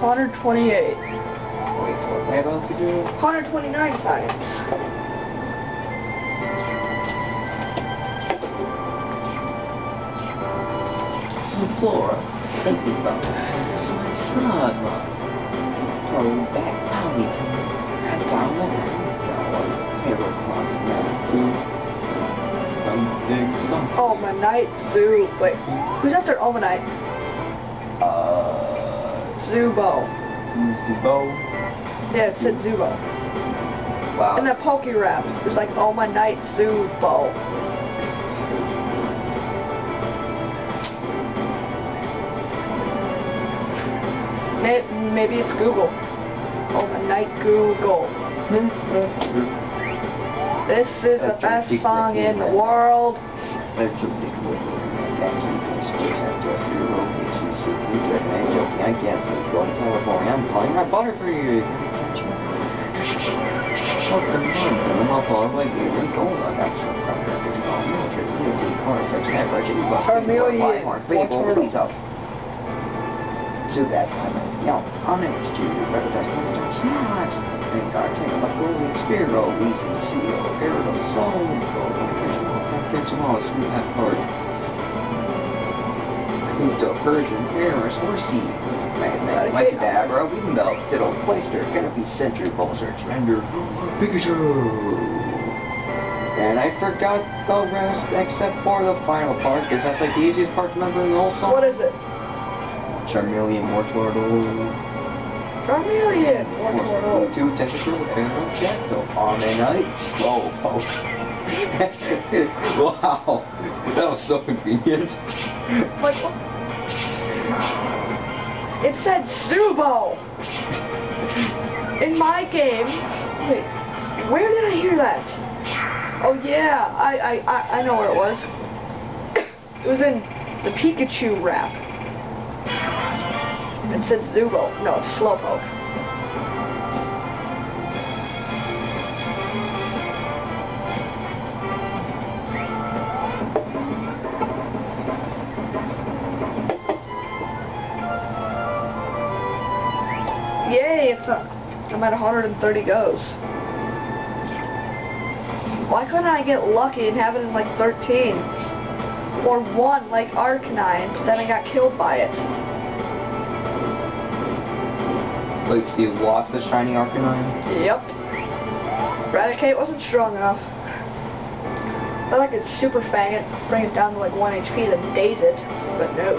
128. Wait, what am I about to do? 129 times. Flora, thinking about that. Son, throw back Ponyta. And down there. Hero Cross something. Omanite Zoo. Wait, who's after Omanite? Zubo. Zubo? Yeah, it said Zubo. Wow. And that Poke Rap, there's like Omanite Zubo. Maybe it's Google. Omanite Google. This is the best song in the world. I guess it's going to California. I'm calling my butter for you. Onyx to represent Ponyta snacks. And Garten, like Golden Spearo, Weezy, Seal, Gyarados, Zone, Golden, catch them all, sweet half card. Kuto, Persian, Paris, Horsey, Magnet, Micadabra, Weedenbelt, Diddle, Clayster, Canopy, Sentry, Bulbasaur, Surrender, Pikachu! And I forgot the rest except for the final part, because that's like the easiest part to remember in the whole song. What is it? Charmeleon, Mortortle. Charmeleon, Mortortle. 2 Tentacle, Arrow, Jackal, Arcanine, Slowpoke. Wow, that was so convenient. What? It said Zubo! In my game. Wait, where did I hear that? Oh yeah, I know where it was. It was in the Pikachu rap. It said Zubo. No, it's Slowpoke. Yay, I'm at 130 goes. Why couldn't I get lucky and have it in like 13? Or 1 like Arcanine, but then I got killed by it. Wait, so you lost the shiny Arcanine? Yep. Eradicate wasn't strong enough. Thought I could Super Fang it, bring it down to like 1 HP, then daze it, but no.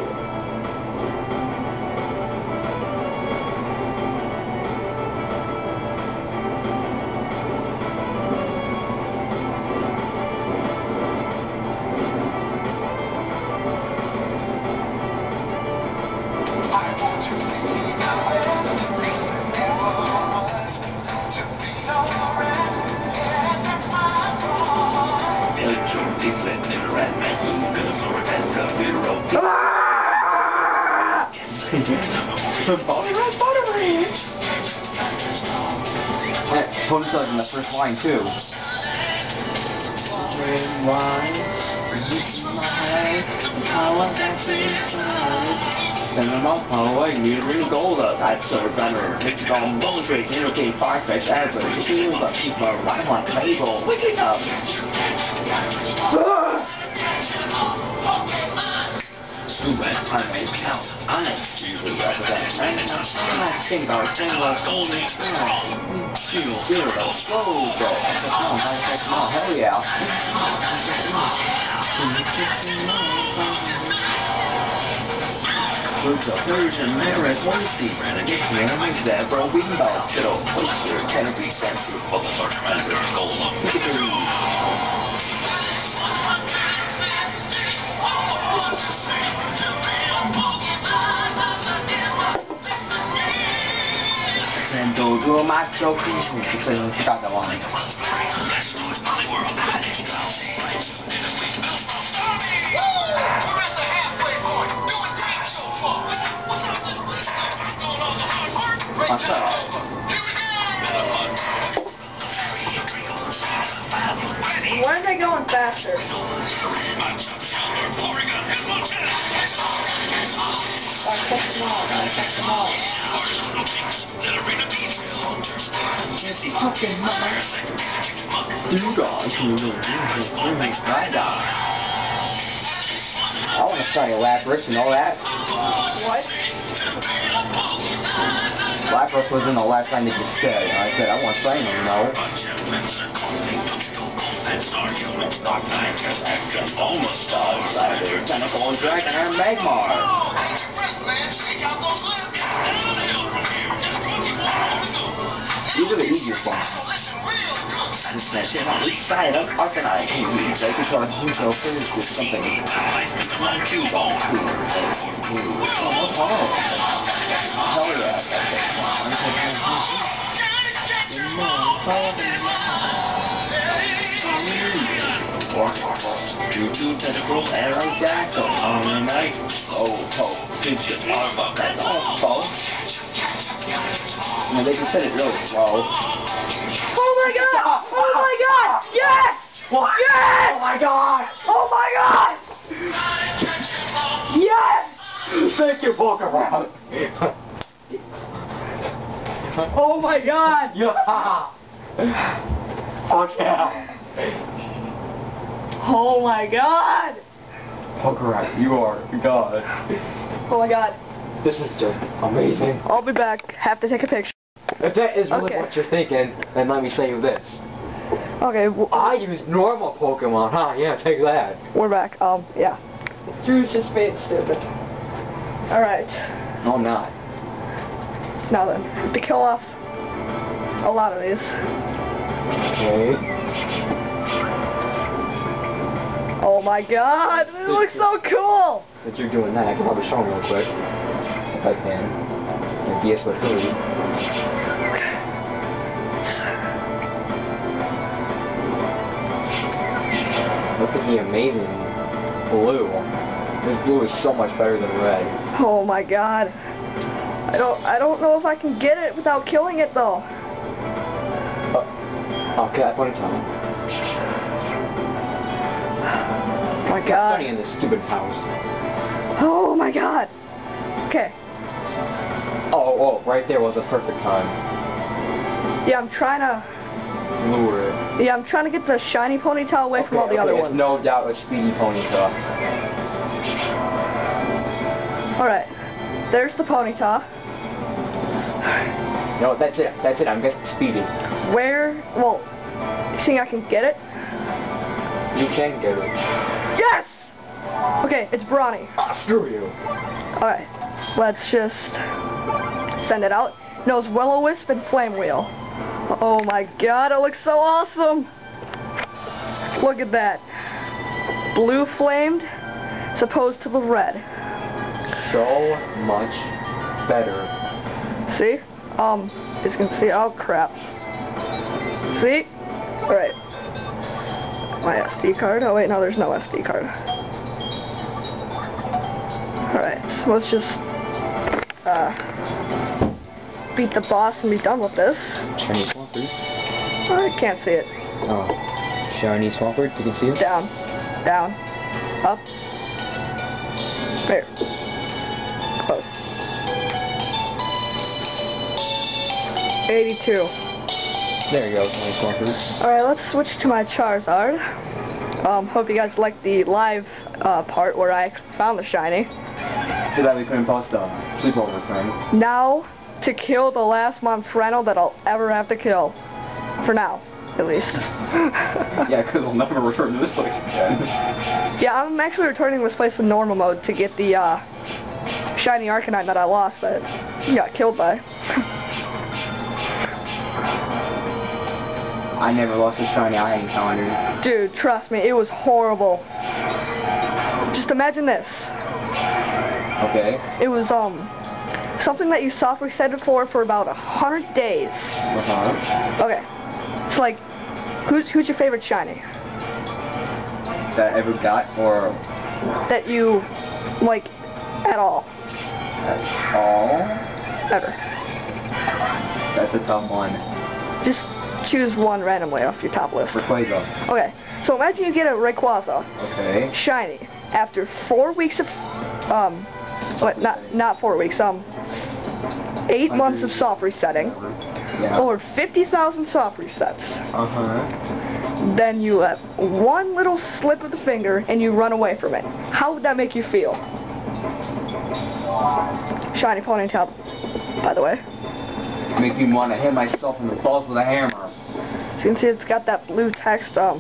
Ponyta's in the first line too. Then I'm not away, need a real gold up. I'd sort of gunner. Nick's on bone trades, indicate firefish, average, the field, but people are right on the table. Wicked up. Super primary count. I usually represent random. I think our thing was golden strong. Zero, slow go. Hell yeah. With the Persian Merit Horsey, Renegade, Manage that, bro, we can buy a fiddle, Oyster, Canopy, Sensu, Bulbasaur, Commander, Golem, Pikachu. And do a macho creation, because you forgot that one. Why are they going faster? Catch them all. Fucking I want to study Lapras, you know that? What? Lapras was in the last line that you said. I said, I want to study him, you know? Tentacle and Dragon and Magmar. These are the easiest ones. This side of arcanine. They can call it Zuko first with something. Hell yeah. You tentacles and Aerodactyl on the night. It's just that's all, folks. And they can set it really slow. Oh my god! Oh my god! Yes! What? Yes! Oh my god! Oh my god! Yes! Thank you, Pokemon! Oh my god! Yeah! Fuck yeah! Oh my god! Pokemon, you are God. Oh my god. This is just amazing. I'll be back. Have to take a picture. If that is really Okay. what you're thinking, then let me say you this. Okay, I use normal Pokemon, huh? Yeah, take that. we're back. Yeah. Drew's just being stupid. Alright. No, I'm not. Now then, to kill off a lot of these. Okay. Oh my god! This looks so cool! Since you're doing that, I can probably show them real quick. If I can. Like, yes, but hurry. Look at the amazing blue. This blue is so much better than red. Oh my god. I don't know if I can get it without killing it though. Okay, I put it on. Oh my I'm god. studying in this stupid house. Oh my god. Okay. Oh, right there was a perfect time. Yeah, I'm trying to... Lure it. Yeah, I'm trying to get the shiny Ponyta away from all the other it's ones. no doubt a speedy Ponyta. Alright. There's the Ponyta. No, that's it, I'm just speedy. Where... Well, you think I can get it? You can get it. Yes! Okay, it's Brawny. Ah, screw you. Alright. Let's just send it out. No, it's Will-O-Wisp and Flame Wheel. Oh my god, it looks so awesome! Look at that. Blue flamed, as opposed to the red. So much better. See? As you can see, oh crap. See? Alright. My SD card. Oh wait, no, there's no SD card. Alright, so let's just, beat the boss and be done with this. Shiny Swampert. I can't see it. Oh. Shiny Swampert, you can see it? Down. Down. Up. There. Close. 82. There you go, Shiny Swampert. Alright, let's switch to my Charizard. Hope you guys liked the live part where I found the shiny. Too bad we couldn't post the sleepover time. Now, to kill the last Monferno that I'll ever have to kill. For now, at least. Yeah, because we'll never return to this place again. Yeah, I'm actually returning this place to normal mode to get the shiny arcanine that I lost that you got killed by. I never lost a shiny I encountered. Dude, trust me, it was horrible. Just imagine this. Okay. It was, something that you soft resetted for about 100 days. Uh-huh. Okay. It's like, who's your favorite shiny? That I ever got, or... That you, like, at all. At all? Ever. That's a tough one. Just choose one randomly off your top list. Rayquaza. Okay. So imagine you get a Rayquaza. Okay. Shiny. After 4 weeks of, not 4 weeks, 8 months of soft resetting. Yeah. or 50,000 soft resets. Uh-huh. Then you let one little slip of the finger and you run away from it. How would that make you feel? Shiny Ponyta, by the way. Make me want to hit myself in the balls with a hammer. So you can see it's got that blue text, as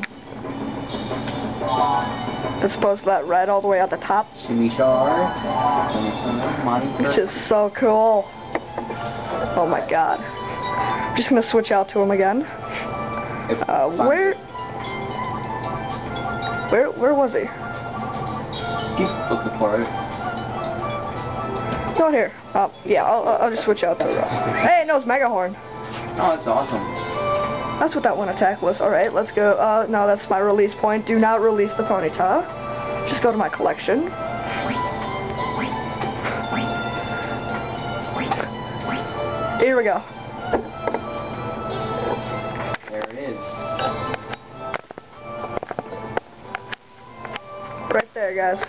opposed to that red all the way at the top. Which is so cool. Oh my god. I'm just gonna switch out to him again. Where was he? Just keep looking for it. Not here. Yeah, I'll just switch out to him. Hey, no, it's Mega Horn. Oh, that's awesome. That's what that one attack was. Alright, let's go. No, that's my release point. Do not release the Ponyta. Just go to my collection. Here we go. There it is. Right there, guys.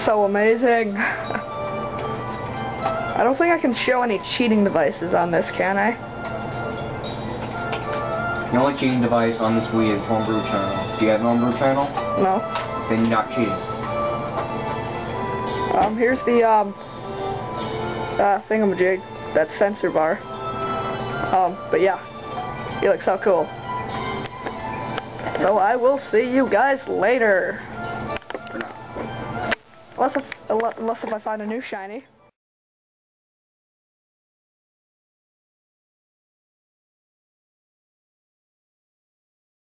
So amazing. I don't think I can show any cheating devices on this, can I? The only cheating device on this Wii is Homebrew Channel. Do you have an Homebrew Channel? No. Then you're not cheating. Here's the, thingamajig, that sensor bar. But yeah, he looks so cool. So I will see you guys later. Unless if I find a new shiny.